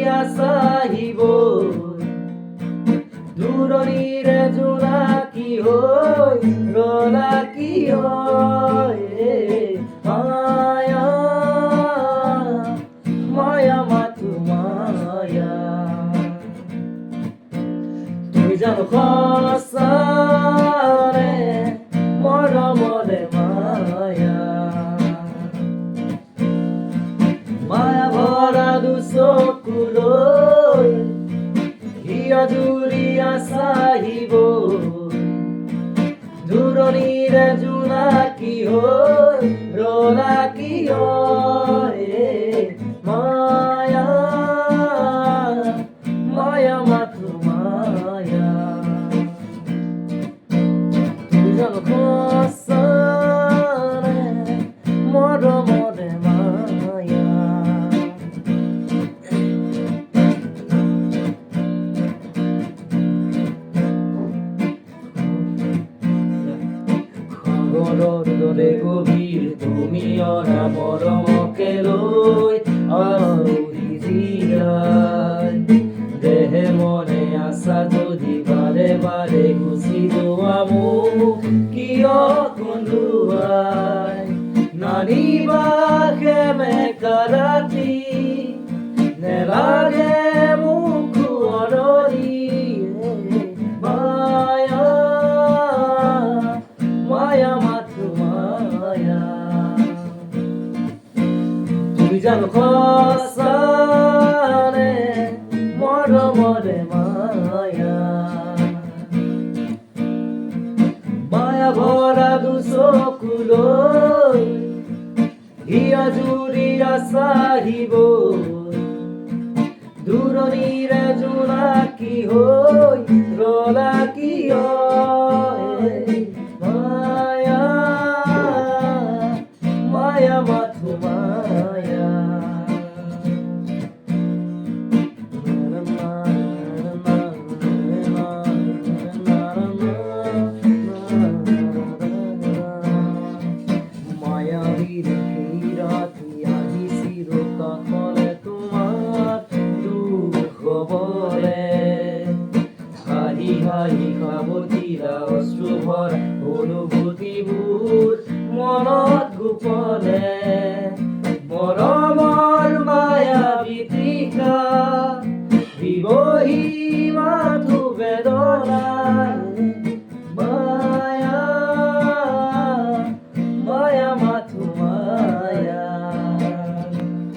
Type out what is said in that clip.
জুৰিয়া চাহিব দূৰণিৰে জোনাকী হৈ ৰলা কিয় মায়া মায়া মাথো মায়া তুমি জানো সঁচাৰে মৰমৰে মায়া মায়া ভৰা দুচকুলৈ হিয়া জুৰিয়া চাহিব দূৰণিৰে জোনাকী হৈ ৰলা কিয় মায়া মায়া মাথো মায়া তুমি জানো সঁচাৰে মৰমৰে মায়া সাগৰৰ দৰে গভীৰ তুমি অনা মৰমকে লৈ আউৰি জিৰাই দেহে মনে আছা যদি বাৰে বাৰে গুচি যোৱা মোক কিয় কন্দুৱাই নানিবা সেমেকা ৰাতি নেলাগে মোক শুৱনি মায়া মায়া মাথো মায়া তুমি জানো সঁচাৰে মৰমৰে মায়া মায়া ভৰা দুচকুলৈ হিয়া জুৰিয়া চাহিব দূৰণিৰে জোনাকী হৈ